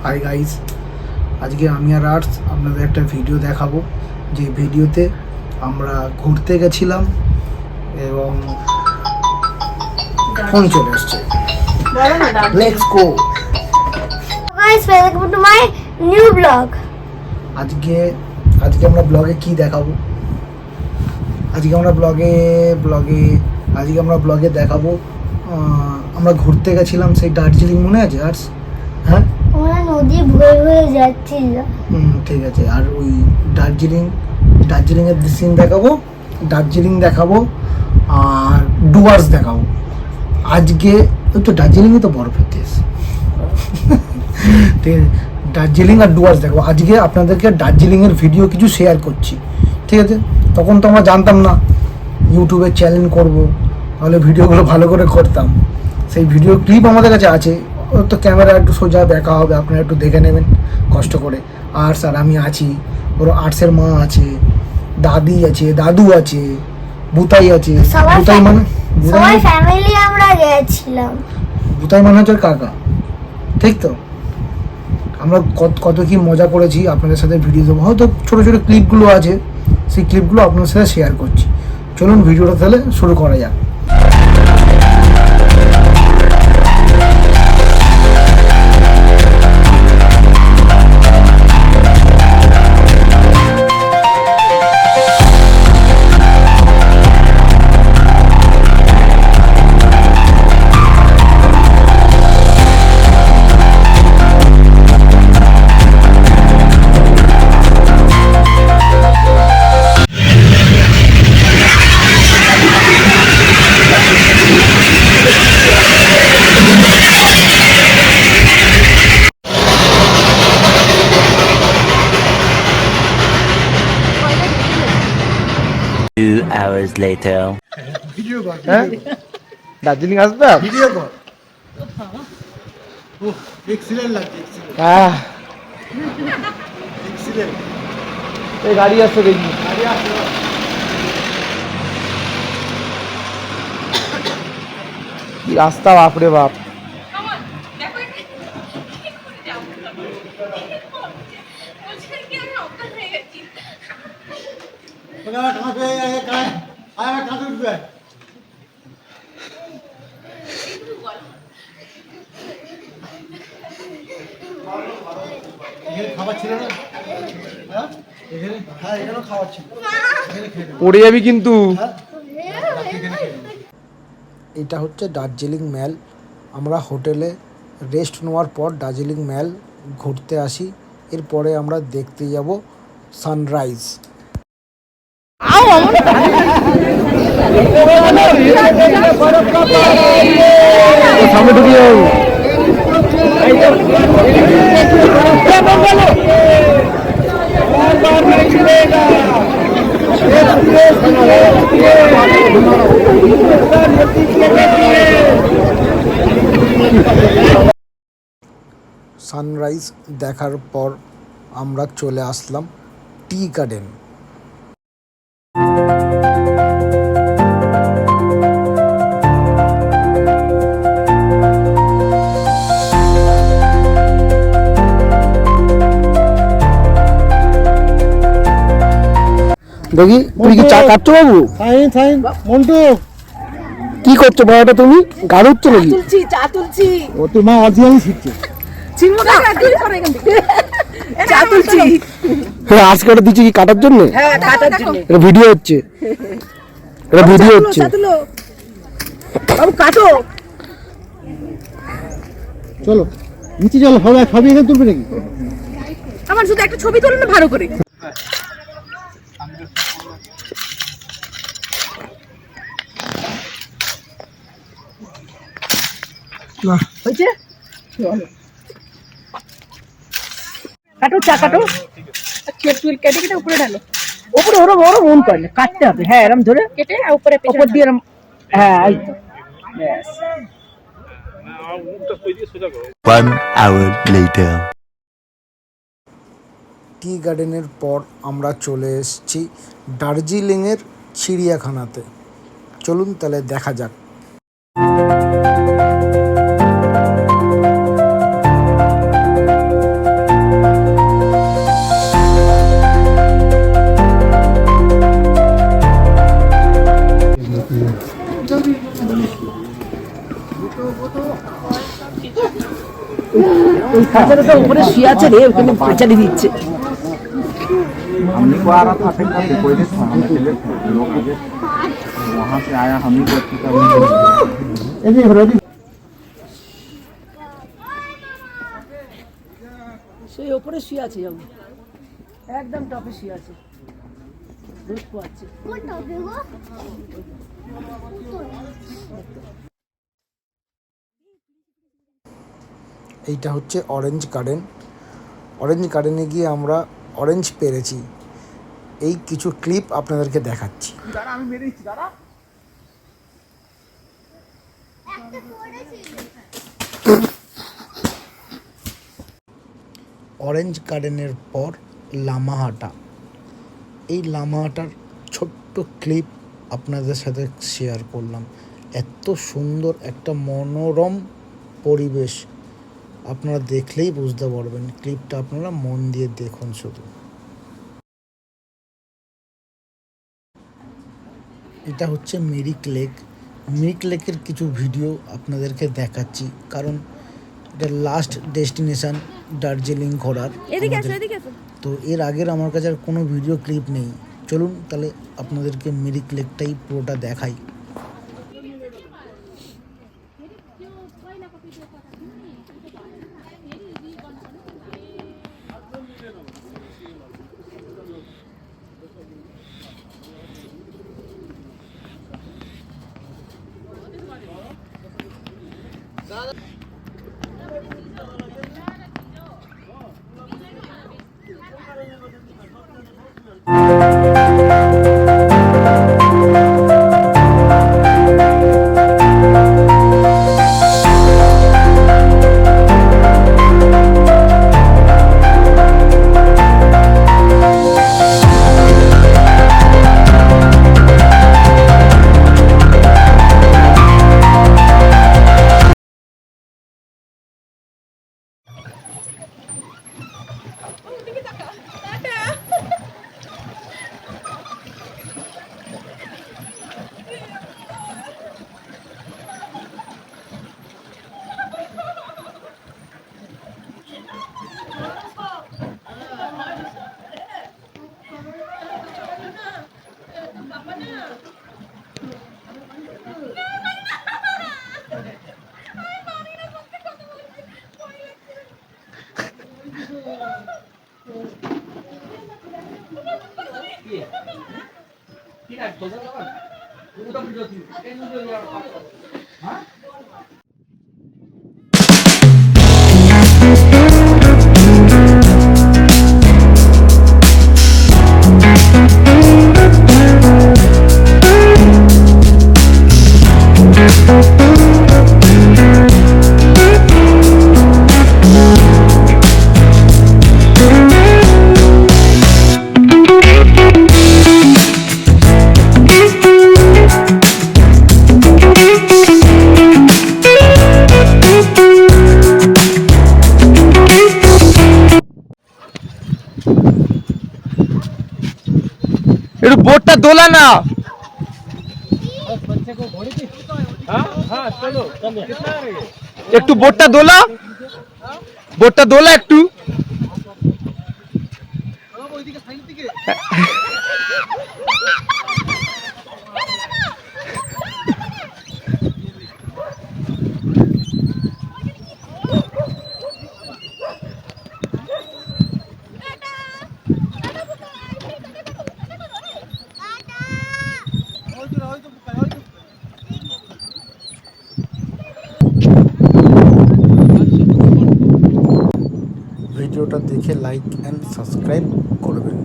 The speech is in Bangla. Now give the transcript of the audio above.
হাই গাইস, আজকে আমি আর আর্টস আপনাদের একটা ভিডিও দেখাবো। যে ভিডিওতে আমরা ঘুরতে গেছিলাম এবং ফোন চলে আসছে। Let's go guys, welcome to my new blog. আজকে আমরা ব্লগে কি দেখাবো? আজকে আমরা ব্লগে দেখাবো আমরা ঘুরতে গেছিলাম সেই দার্জিলিং, মনে আছে আর্টস? হ্যাঁ, ওরা নদী বয়ে যাচ্ছিল। ঠিক আছে। আর ওই দার্জিলিংয়ের সিন দেখাবো আর ডুয়ার্স দেখাবো। আজকে ওই তো দার্জিলিংয়ে তো বরফের দেশ, ঠিক আছে। দার্জিলিং আর ডুয়ার্স দেখাবো। আজকে আপনাদেরকে দার্জিলিংয়ের ভিডিও কিছু শেয়ার করছি, ঠিক আছে। তখন তো আমরা জানতাম না ইউটিউবে চ্যানেল করব, তাহলে ভিডিওগুলো ভালো করে করতাম। সেই ভিডিও ক্লিপ আমাদের কাছে আছে, তো ক্যামেরা একটু সোজা দেখা হবে, আপনারা একটু দেখে নেবেন কষ্ট করে। আর্টস আর আমি আছি, ওর আর্টসের মা আছে, দাদি আছে, দাদু আছে, বুতাই আছে। বুতাই মানে সবাই ফ্যামিলি আমরা গেছিলাম। বুতাই মানে হচ্ছে কাকা, ঠিক তো। আমরা কত কি মজা করেছি আপনাদের সাথে ভিডিও দেবো, হয়তো ছোটো ছোটো ক্লিপগুলো আছে, সেই ক্লিপগুলো আপনাদের সাথে শেয়ার করছি। চলুন ভিডিওটা তাহলে শুরু করা যাক। Two hours later. হ্যাঁ, দার্জিলিং আসবে? ভিডিও কর। এক্সিলেন্ট লাগছে, এক্সিলেন্ট। এই গাড়ি আসছে দেখি। কি রাস্তা, বাপরে বাপ। খাবার ছিল না, এখানে খাবার ছিল, পড়ে যাবি কিন্তু। এটা হচ্ছে দার্জিলিং ম্যাল। আমরা হোটেলে রেস্ট নেওয়ার পর দার্জিলিং ম্যাল ঘুরতে আসি। এরপরে আমরা দেখতে যাব সানরাইজ। সামনে ঢুকে যাবো। সানরাইজ দেখার পর আমরা চলে আসলাম টি গার্ডেন। দেখি তুই কি চা খাচ্ছ বাবু? মন্টু কি করছো বাবাটা? তুমি গাড়ি উঠছো নাকি? চা তুলছি। ও তোর মা অরিজিনালি শিখছে। চা তুলছি। হ্যাঁ, আজকে ওটা দিচ্ছি কি কাটার জন্য? হ্যাঁ, কাটার জন্য। এটা ভিডিও হচ্ছে, চা তুলো। বাবু কাটো। চলো নিচে চলো, হবে সবই এখানে তুলবে নাকি? আমার শুধু একটা ছবি তোলো না ভালো করে। হয়েছে? কাটো, চা কাটো। চুল কেটে কেটে উপরে ঢালো। উপরে ওরম মন করে না, কাটতে হবে। হ্যাঁ, এরম ধরে কেটে উপরে উপর দিয়ে এরম। হ্যাঁ, এই তো। ব্যাস। 1 hour later. টি গার্ডেনের পর আমরা চলে এসেছি দার্জিলিংয়ের চিড়িয়াখানাতে। চলুন তাহলে দেখা যাক। ওই খাঁচাটা তো উপরে শুয়ে আছে রে, ওখানে পাঁচারি দিচ্ছে। हमने को आ रहा था फिर कोई नहीं था, हमने चले थे लोग आगे वहाँ से आया, हम ही को अच्छी সেই ওপরে শুয়ে আছে, যাবো একদম টপে শুয়ে আছে, রোদ পোয়াচ্ছে। এইটা হচ্ছে অরেঞ্জ গার্ডেন। অরেঞ্জ গার্ডেনে গিয়ে আমরা অরেঞ্জ পেরেছি, এই কিছু ক্লিপ আপনাদেরকে দেখাচ্ছি। অরেঞ্জ গার্ডেনের পর লামাহাটা। এই লামাহাটার ছোট্ট ক্লিপ আপনাদের সাথে শেয়ার করলাম। এত সুন্দর একটা মনোরম পরিবেশ, আপনারা দেখলেই বুঝতে পারবেন। ক্লিপটা আপনারা মন দিয়ে দেখুন শুধু। এটা হচ্ছে মিরিক লেক। মিরিক লেকের কিছু ভিডিও আপনাদেরকে দেখাচ্ছি, কারণ এটা লাস্ট ডেস্টিনেশন দার্জিলিং ঘোরার। তো এর আগের আমার কাছে আর কোনো ভিডিও ক্লিপ নেই। চলুন তাহলে আপনাদেরকে মিরিক লেকটাই পুরোটা দেখাই। একটু বোটটা দোলা না। একটু বোটটা দোলা, বোটটা দোলা একটু। ভিডিওটা দেখে লাইক অ্যান্ড সাবস্ক্রাইব করবেন।